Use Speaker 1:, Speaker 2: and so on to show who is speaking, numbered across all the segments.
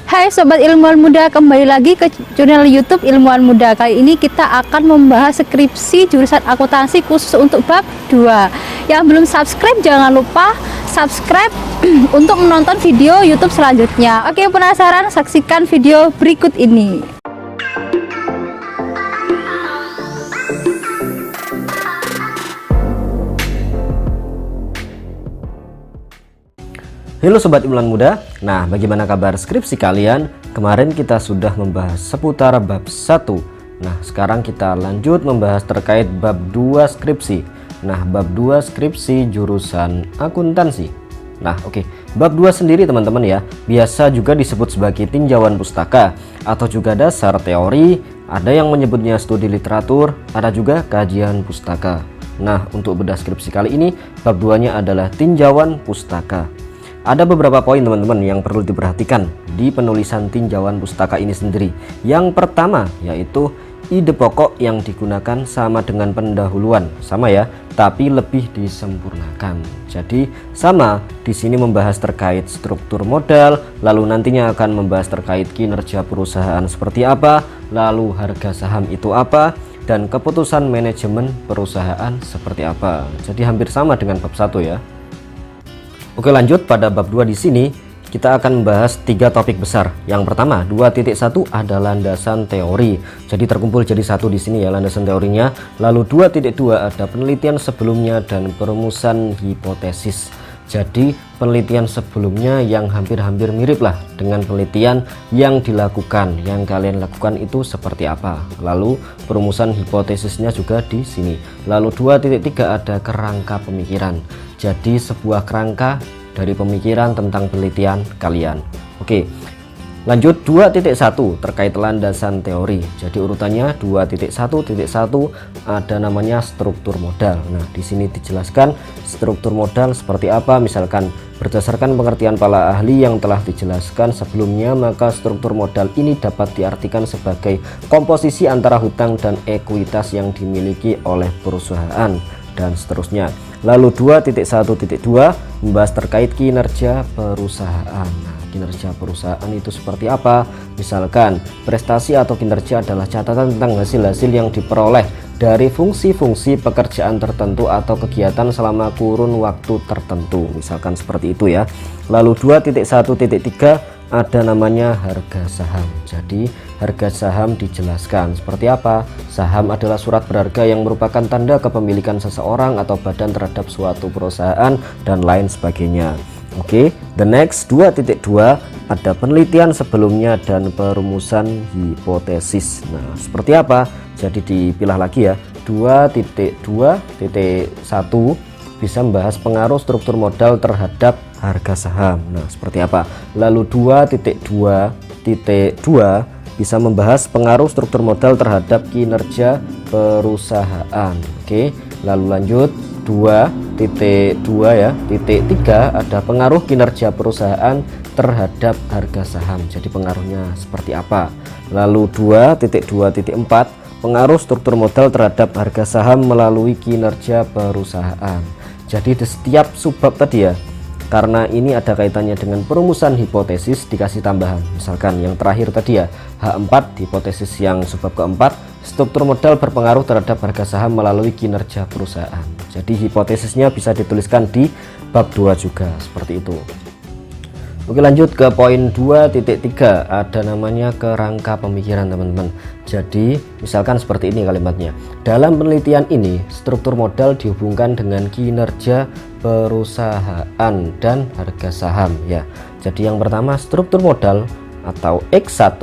Speaker 1: Hai Sobat Ilmuwan Muda, kembali lagi ke channel YouTube Ilmuwan Muda. Kali ini kita akan membahas skripsi jurusan akuntansi khusus untuk bab 2. Yang belum subscribe jangan lupa subscribe untuk menonton video YouTube selanjutnya. Oke, penasaran? Saksikan video berikut ini.
Speaker 2: Halo Sobat Ilmuwan Muda, nah bagaimana kabar skripsi kalian? Kemarin kita sudah membahas seputar bab 1. Nah sekarang kita lanjut membahas terkait bab 2 skripsi. Nah bab 2 skripsi jurusan akuntansi. Nah oke, bab 2 sendiri teman-teman ya, biasa juga disebut sebagai tinjauan pustaka atau juga dasar teori. Ada yang menyebutnya studi literatur, ada juga kajian pustaka. Nah untuk bedah skripsi kali ini, bab 2 nya adalah tinjauan pustaka. Ada beberapa poin teman-teman yang perlu diperhatikan di penulisan tinjauan pustaka ini sendiri. Yang pertama yaitu ide pokok yang digunakan sama dengan pendahuluan, sama ya, tapi lebih disempurnakan. Jadi sama di sini membahas terkait struktur modal, lalu nantinya akan membahas terkait kinerja perusahaan seperti apa, lalu harga saham itu apa, dan keputusan manajemen perusahaan seperti apa. Jadi hampir sama dengan bab 1 ya. Oke, lanjut pada bab 2 di sini kita akan membahas 3 topik besar. Yang pertama, 2.1 ada landasan teori. Jadi terkumpul jadi satu di sini ya landasan teorinya. Lalu 2.2 ada penelitian sebelumnya dan perumusan hipotesis. Jadi penelitian sebelumnya yang hampir-hampir mirip lah dengan penelitian yang dilakukan, yang kalian lakukan itu seperti apa. Lalu perumusan hipotesisnya juga di sini. Lalu 2.3 ada kerangka pemikiran. Jadi sebuah kerangka dari pemikiran tentang penelitian kalian. Oke, lanjut 2.1 terkait landasan teori. Jadi urutannya 2.1.1 ada namanya struktur modal. Nah di sini dijelaskan struktur modal seperti apa. Misalkan berdasarkan pengertian para ahli yang telah dijelaskan sebelumnya, maka struktur modal ini dapat diartikan sebagai komposisi antara hutang dan ekuitas yang dimiliki oleh perusahaan dan seterusnya. Lalu 2.1.2 membahas terkait kinerja perusahaan. Nah, kinerja perusahaan itu seperti apa? Misalkan prestasi atau kinerja adalah catatan tentang hasil-hasil yang diperoleh dari fungsi-fungsi pekerjaan tertentu atau kegiatan selama kurun waktu tertentu. Misalkan seperti itu ya. Lalu 2.1.3 ada namanya harga saham. Jadi harga saham dijelaskan seperti apa. Saham adalah surat berharga yang merupakan tanda kepemilikan seseorang atau badan terhadap suatu perusahaan dan lain sebagainya. Oke, the next 2.2 ada penelitian sebelumnya dan perumusan hipotesis. Nah seperti apa? Jadi dipilah lagi ya. 2.2.1 bisa membahas pengaruh struktur modal terhadap harga saham. Nah seperti apa? Lalu 2.2.2 bisa membahas pengaruh struktur modal terhadap kinerja perusahaan. Oke, lalu lanjut 2.2 ya, titik 3 ada pengaruh kinerja perusahaan terhadap harga saham. Jadi pengaruhnya seperti apa? Lalu 2.2.4 pengaruh struktur modal terhadap harga saham melalui kinerja perusahaan. Jadi di setiap subbab tadi ya, karena ini ada kaitannya dengan perumusan hipotesis, dikasih tambahan. Misalkan yang terakhir tadi ya, H4 hipotesis yang subbab keempat, struktur modal berpengaruh terhadap harga saham melalui kinerja perusahaan. Jadi hipotesisnya bisa dituliskan di bab 2 juga seperti itu. Oke, lanjut ke poin 2.3 ada namanya kerangka pemikiran teman-teman. Jadi misalkan seperti ini kalimatnya. Dalam penelitian ini struktur modal dihubungkan dengan kinerja perusahaan dan harga saham ya. Jadi yang pertama struktur modal atau X1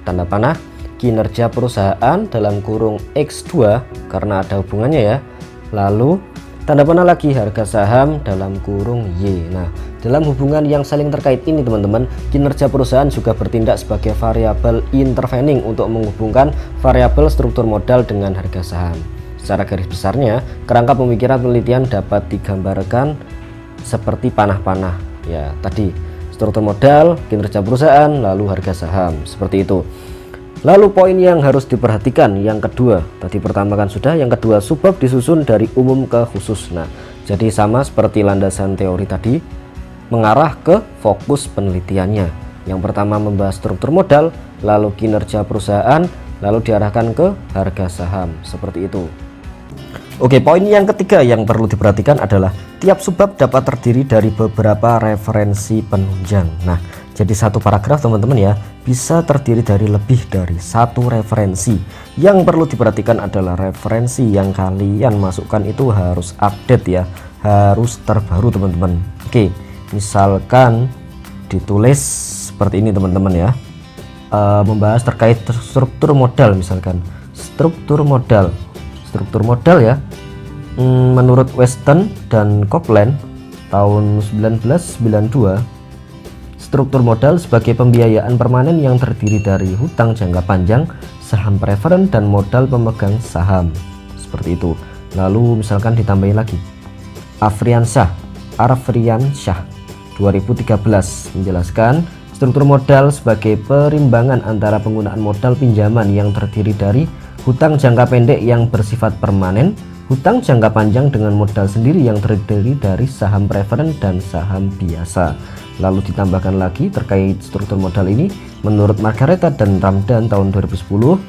Speaker 2: tanda panah kinerja perusahaan dalam kurung X2 karena ada hubungannya ya. Lalu tanda panah lagi harga saham dalam kurung Y. Nah dalam hubungan yang saling terkait ini teman-teman, kinerja perusahaan juga bertindak sebagai variabel intervening untuk menghubungkan variabel struktur modal dengan harga saham. Secara garis besarnya, kerangka pemikiran penelitian dapat digambarkan seperti panah-panah ya tadi, struktur modal, kinerja perusahaan, lalu harga saham, seperti itu. Lalu poin yang harus diperhatikan yang kedua, tadi pertama kan sudah, yang kedua subbab disusun dari umum ke khusus. Nah jadi sama seperti landasan teori tadi, mengarah ke fokus penelitiannya. Yang pertama membahas struktur modal, lalu kinerja perusahaan, lalu diarahkan ke harga saham, seperti itu. Oke, poin yang ketiga yang perlu diperhatikan adalah tiap subbab dapat terdiri dari beberapa referensi penunjang. Nah, jadi satu paragraf teman-teman ya bisa terdiri dari lebih dari satu referensi. Yang perlu diperhatikan adalah referensi yang kalian masukkan itu harus update ya, harus terbaru teman-teman. Oke, misalkan ditulis seperti ini teman-teman ya, membahas terkait struktur modal, misalkan struktur modal ya, menurut Weston dan Copeland tahun 1992, struktur modal sebagai pembiayaan permanen yang terdiri dari hutang jangka panjang, saham preferen, dan modal pemegang saham, seperti itu. Lalu misalkan ditambahin lagi Arfriansyah 2013 menjelaskan struktur modal sebagai perimbangan antara penggunaan modal pinjaman yang terdiri dari hutang jangka pendek yang bersifat permanen, hutang jangka panjang dengan modal sendiri yang terdiri dari saham preferen dan saham biasa. Lalu ditambahkan lagi terkait struktur modal ini, menurut Margareta dan Ramdan tahun 2010,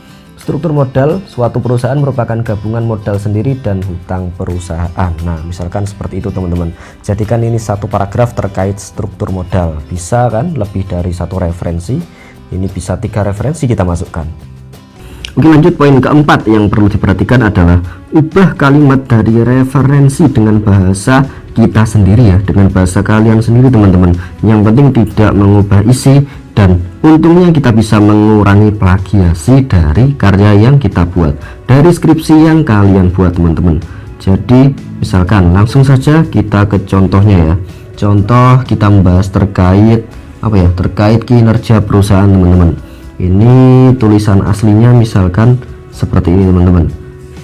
Speaker 2: struktur modal suatu perusahaan merupakan gabungan modal sendiri dan hutang perusahaan. Nah, misalkan seperti itu teman-teman. Jadikan ini satu paragraf terkait struktur modal. Bisa kan lebih dari satu referensi. Ini bisa 3 referensi kita masukkan. Oke, lanjut poin keempat yang perlu diperhatikan adalah ubah kalimat dari referensi dengan bahasa kita sendiri ya, dengan bahasa kalian sendiri teman-teman. Yang penting tidak mengubah isi, dan untungnya kita bisa mengurangi plagiasi dari karya yang kita buat, dari skripsi yang kalian buat teman-teman. Jadi misalkan langsung saja kita ke contohnya ya. Contoh kita membahas terkait apa ya, terkait kinerja perusahaan teman-teman. Ini tulisan aslinya misalkan seperti ini teman-teman.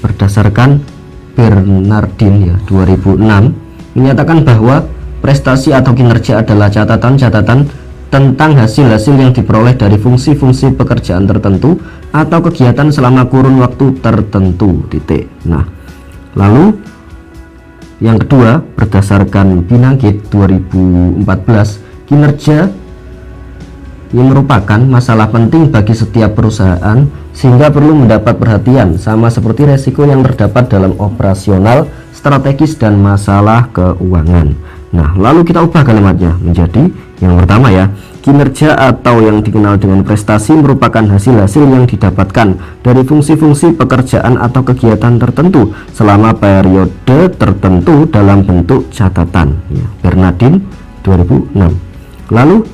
Speaker 2: Berdasarkan Bernardin ya 2006 menyatakan bahwa prestasi atau kinerja adalah catatan-catatan tentang hasil-hasil yang diperoleh dari fungsi-fungsi pekerjaan tertentu atau kegiatan selama kurun waktu tertentu. Titik. Nah, lalu yang kedua berdasarkan Binangkit 2014, kinerja yang merupakan masalah penting bagi setiap perusahaan sehingga perlu mendapat perhatian, sama seperti resiko yang terdapat dalam operasional, strategis, dan masalah keuangan. Nah, lalu kita ubah kalimatnya menjadi yang pertama ya, kinerja atau yang dikenal dengan prestasi merupakan hasil-hasil yang didapatkan dari fungsi-fungsi pekerjaan atau kegiatan tertentu selama periode tertentu dalam bentuk catatan ya, Bernardin 2006. Lalu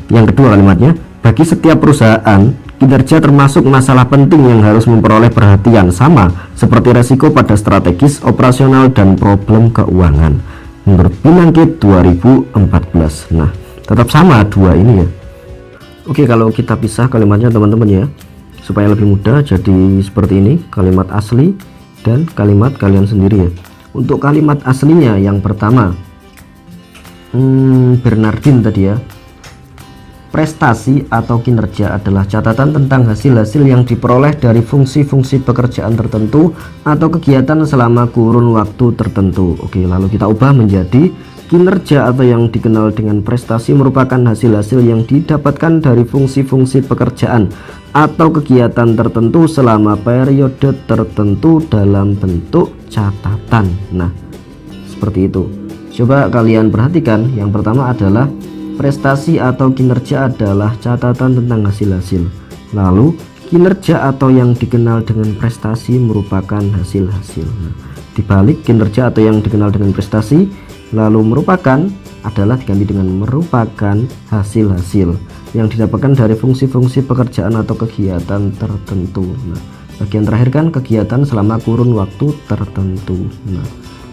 Speaker 2: yang kedua kalimatnya, bagi setiap perusahaan, kinerja termasuk masalah penting yang harus memperoleh perhatian, sama seperti resiko pada strategis, operasional, dan problem keuangan. Menurut Binangkit 2014. Nah, tetap sama dua ini ya. Oke, kalau kita pisah kalimatnya teman-teman ya, supaya lebih mudah, jadi seperti ini kalimat asli dan kalimat kalian sendiri ya. Untuk kalimat aslinya yang pertama, Bernardin tadi ya, prestasi atau kinerja adalah catatan tentang hasil-hasil yang diperoleh dari fungsi-fungsi pekerjaan tertentu atau kegiatan selama kurun waktu tertentu. Oke, lalu kita ubah menjadi kinerja atau yang dikenal dengan prestasi merupakan hasil-hasil yang didapatkan dari fungsi-fungsi pekerjaan atau kegiatan tertentu selama periode tertentu dalam bentuk catatan. Nah, seperti itu. Coba kalian perhatikan, yang pertama adalah prestasi atau kinerja adalah catatan tentang hasil-hasil. Lalu kinerja atau yang dikenal dengan prestasi merupakan hasil-hasil. Nah, dibalik kinerja atau yang dikenal dengan prestasi lalu merupakan adalah diganti dengan merupakan hasil-hasil yang didapatkan dari fungsi-fungsi pekerjaan atau kegiatan tertentu. Nah, bagian terakhir kan kegiatan selama kurun waktu tertentu. Nah,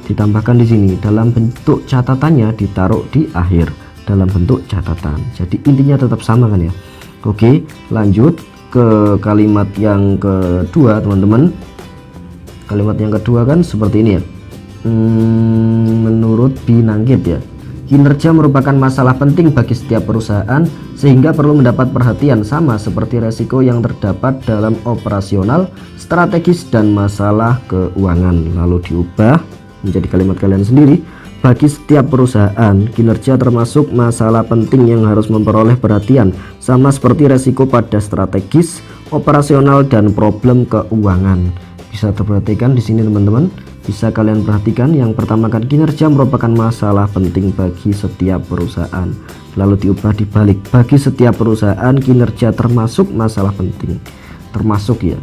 Speaker 2: ditambahkan di sini dalam bentuk catatannya ditaruh di akhir dalam bentuk catatan. Jadi intinya tetap sama kan ya. Oke, lanjut ke kalimat yang kedua teman-teman. Kalimat yang kedua kan seperti ini ya. Menurut Binangkit ya, kinerja merupakan masalah penting bagi setiap perusahaan sehingga perlu mendapat perhatian, sama seperti resiko yang terdapat dalam operasional, strategis, dan masalah keuangan. Lalu diubah menjadi kalimat kalian sendiri. bagi setiap perusahaan, kinerja termasuk masalah penting yang harus memperoleh perhatian, sama seperti resiko pada strategis, operasional, dan problem keuangan. Bisa terperhatikan di sini teman-teman, bisa kalian perhatikan. Yang pertama kan, kinerja merupakan masalah penting bagi setiap perusahaan. Lalu diubah dibalik, bagi setiap perusahaan kinerja termasuk masalah penting. Termasuk ya,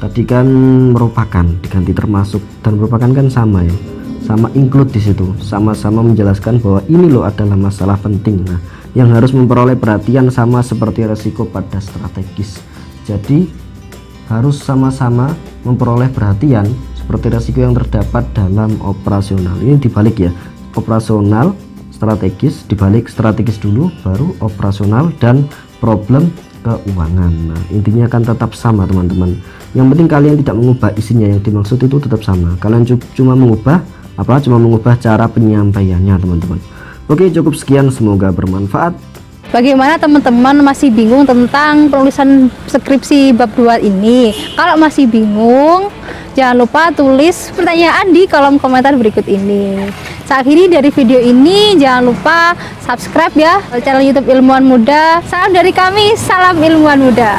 Speaker 2: tadi kan merupakan diganti termasuk, dan merupakan kan sama ya, sama include di situ, sama-sama menjelaskan bahwa ini loh adalah masalah penting. Nah, yang harus memperoleh perhatian sama seperti resiko pada strategis. Jadi harus sama-sama memperoleh perhatian seperti resiko yang terdapat dalam operasional. Ini dibalik ya, operasional, strategis, dibalik strategis dulu, baru operasional dan problem keuangan. Nah, intinya akan tetap sama teman-teman. Yang penting kalian tidak mengubah isinya, yang dimaksud itu tetap sama. Kalian cuma mengubah apa? Cuma mengubah cara penyampaiannya teman-teman. Oke, cukup sekian, semoga bermanfaat.
Speaker 1: Bagaimana teman-teman masih bingung tentang penulisan skripsi bab 2 ini? Kalau masih bingung, jangan lupa tulis pertanyaan di kolom komentar berikut ini. Saya akhiri dari video ini, jangan lupa subscribe ya channel YouTube Ilmuwan Muda. Salam dari kami, salam ilmuwan muda.